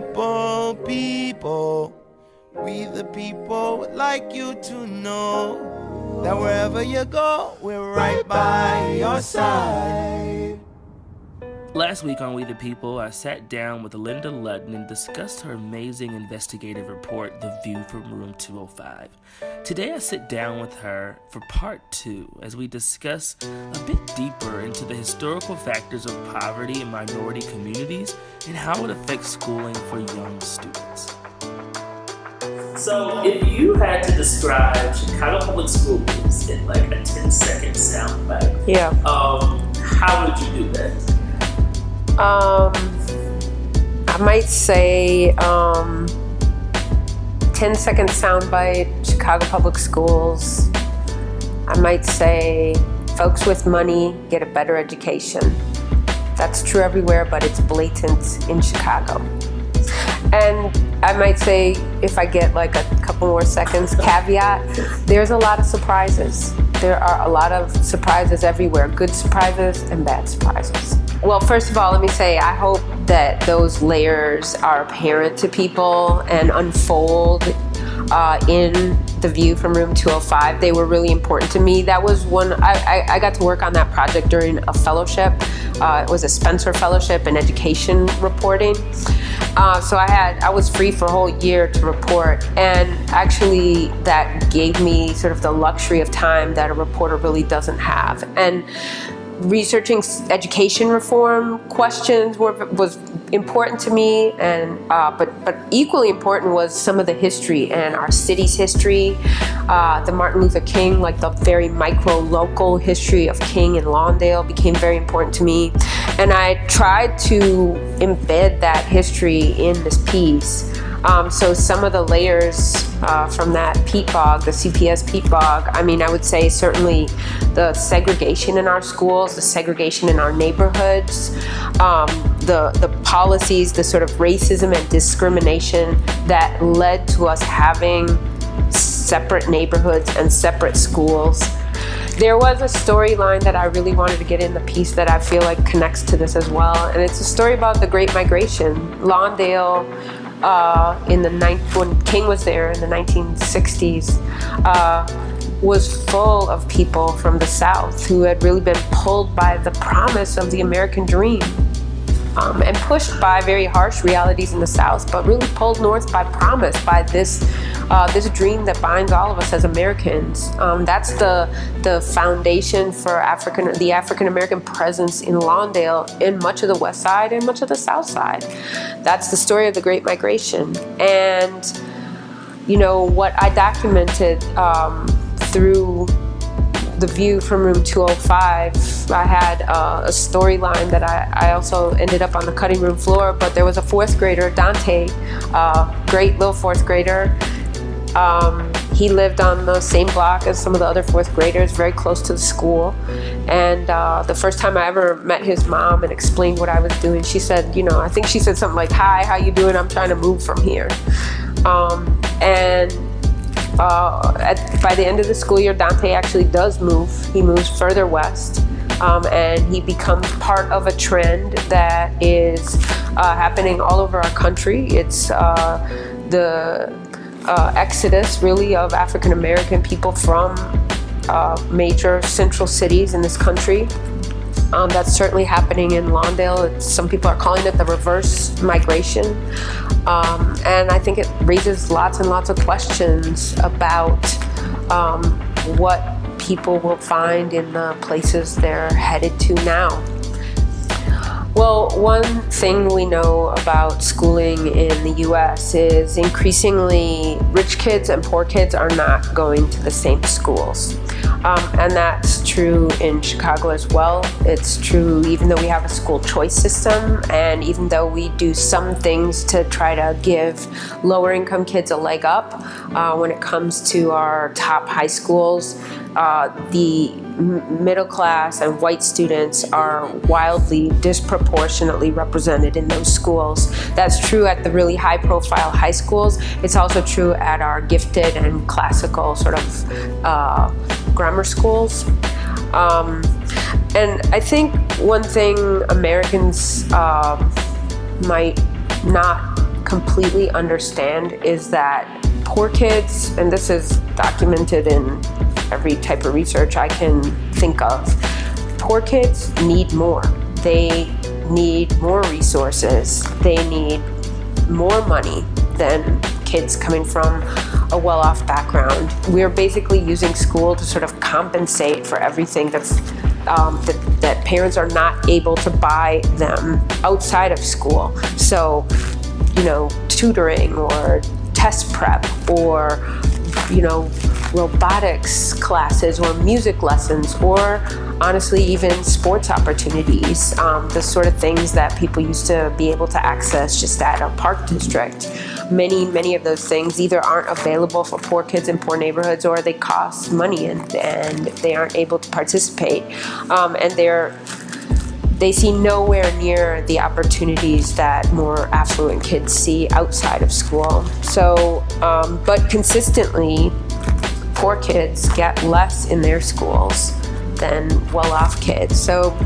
people, we the people would like you to know that wherever you go, we're right by your side. Last week on We the People, I sat down with Linda Lutton and discussed her amazing investigative report, The View from Room 205. Today I sit down with her for part 2 as we discuss a bit deeper into the historical factors of poverty in minority communities and how it affects schooling for young students. So if you had to describe Chicago Public Schools in like a 10-second soundbite, how would you do that? I might say 10-second soundbite, Chicago Public Schools. I might say folks with money get a better education. That's true everywhere, but it's blatant in Chicago. And I might say, if I get like a couple more seconds, caveat, there's a lot of surprises. There are a lot of surprises everywhere, good surprises and bad surprises. Well, first of all, let me say, I hope that those layers are apparent to people and unfold in The View from Room 205. They were really important to me. That was one, I got to work on that project during a fellowship. It was a Spencer Fellowship in Education Reporting. So I was free for a whole year to report, and actually that gave me sort of the luxury of time that a reporter really doesn't have. And researching education reform questions was important to me, and but equally important was some of the history and our city's history, the Martin Luther King, like the very micro local history of King and Lawndale became very important to me, and I tried to embed that history in this piece. So some of the layers from that peat bog, the CPS peat bog, I mean, I would say certainly the segregation in our schools, the segregation in our neighborhoods, the policies, the sort of racism and discrimination that led to us having separate neighborhoods and separate schools. There was a storyline that I really wanted to get in the piece that I feel like connects to this as well, and it's a story about the Great Migration. Lawndale, when King was there in the 1960s, was full of people from the South who had really been pulled by the promise of the American dream, and pushed by very harsh realities in the South, but really pulled north by promise, by this dream that binds all of us as Americans. That's the foundation for the African American presence in Lawndale, in much of the West Side and much of the South Side. That's the story of the Great Migration. And you know what I documented through The View from Room 205, I had a storyline that I also ended up on the cutting room floor, but there was a 4th grader, Dante, great little 4th grader. He lived on the same block as some of the other 4th graders, very close to the school. And the first time I ever met his mom and explained what I was doing, she said, I think she said something like, "Hi, how you doing? I'm trying to move from here." By the end of the school year, Dante actually does move. He moves further west, and he becomes part of a trend that is happening all over our country. It's the exodus, really, of African American people from major central cities in this country. That's certainly happening in Lawndale. Some people are calling it the reverse migration. And I think it raises lots and lots of questions about what people will find in the places they're headed to now. Well, one thing we know about schooling in the U.S. is increasingly rich kids and poor kids are not going to the same schools. And that's true in Chicago as well. It's true even though we have a school choice system, and even though we do some things to try to give lower income kids a leg up when it comes to our top high schools. The middle class and white students are wildly disproportionately represented in those schools. That's true at the really high profile high schools. It's also true at our gifted and classical sort of grammar schools. And I think one thing Americans might not completely understand is that poor kids, and this is documented in every type of research I can think of, poor kids need more. They need more resources. They need more money than kids coming from a well-off background. We're basically using school to sort of compensate for everything that parents are not able to buy them outside of school. So, tutoring or test prep or, robotics classes or music lessons or honestly even sports opportunities, the sort of things that people used to be able to access just at a park district. Many of those things either aren't available for poor kids in poor neighborhoods or they cost money and they aren't able to participate. And they see nowhere near the opportunities that more affluent kids see outside of school. So, but consistently, poor kids get less in their schools than well-off kids. So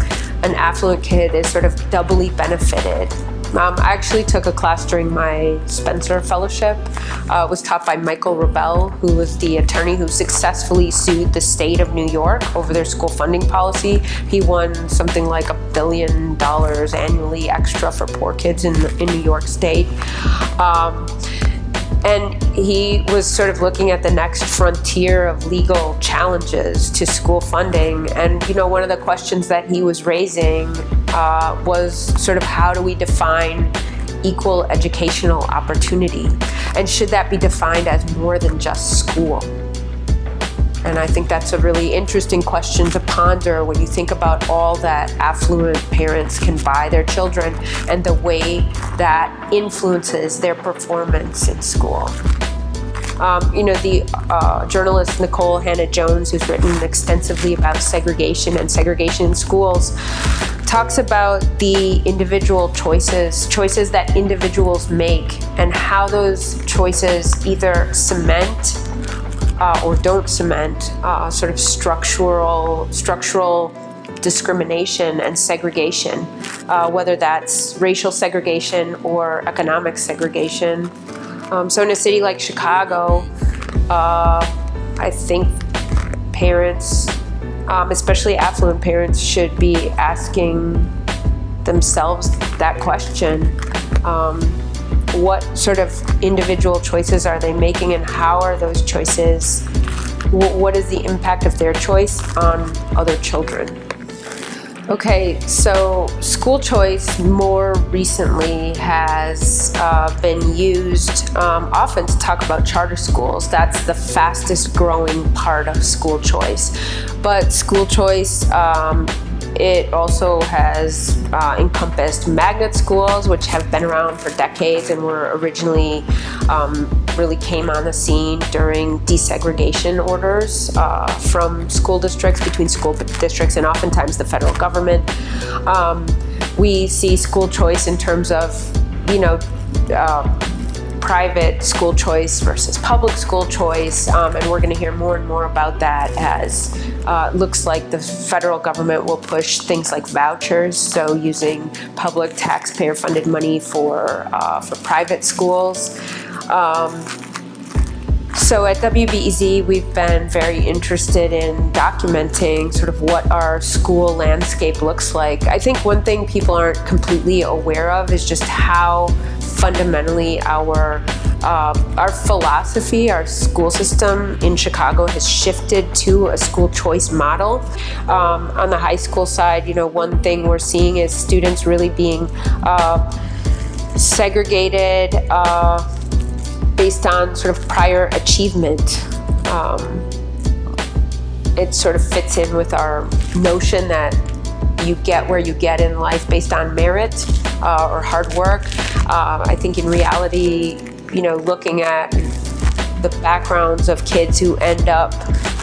an affluent kid is sort of doubly benefited. I actually took a class during my Spencer Fellowship. It was taught by Michael Rebell, who was the attorney who successfully sued the state of New York over their school funding policy. He won something like $1 billion annually extra for poor kids in New York State. And he was sort of looking at the next frontier of legal challenges to school funding. And, one of the questions that he was raising was sort of how do we define equal educational opportunity? And should that be defined as more than just school? And I think that's a really interesting question to ponder when you think about all that affluent parents can buy their children and the way that influences their performance in school. The journalist Nicole Hannah-Jones, who's written extensively about segregation and segregation in schools, talks about the individual choices that individuals make and how those choices either cement or don't cement sort of structural discrimination and segregation, whether that's racial segregation or economic segregation. So in a city like Chicago, I think parents, especially affluent parents, should be asking themselves that question. What sort of individual choices are they making and how are those choices, what is the impact of their choice on other children? Okay, so school choice more recently has been used often to talk about charter schools. That's the fastest growing part of school choice. But school choice, it also has encompassed magnet schools, which have been around for decades and were originally really came on the scene during desegregation orders from school districts, between school districts and oftentimes the federal government. We see school choice in terms of, private school choice versus public school choice, and we're going to hear more and more about that as looks like the federal government will push things like vouchers, so using public taxpayer-funded money for private schools. So at WBEZ, we've been very interested in documenting sort of what our school landscape looks like. I think one thing people aren't completely aware of is just how fundamentally our philosophy, our school system in Chicago has shifted to a school choice model. On the high school side, one thing we're seeing is students really being segregated based on sort of prior achievement. It sort of fits in with our notion that you get where you get in life based on merit or hard work. I think in reality, looking at the backgrounds of kids who end up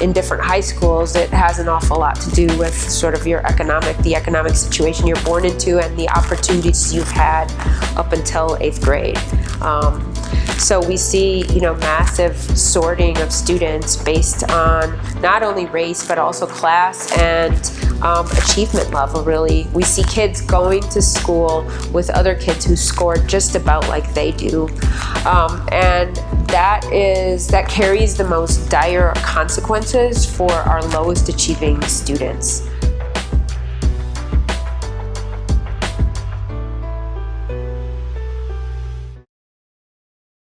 in different high schools, it has an awful lot to do with sort of the economic situation you're born into and the opportunities you've had up until 8th grade. So we see, massive sorting of students based on not only race, but also class and achievement level, really. We see kids going to school with other kids who score just about like they do. And that carries the most dire consequences for our lowest achieving students.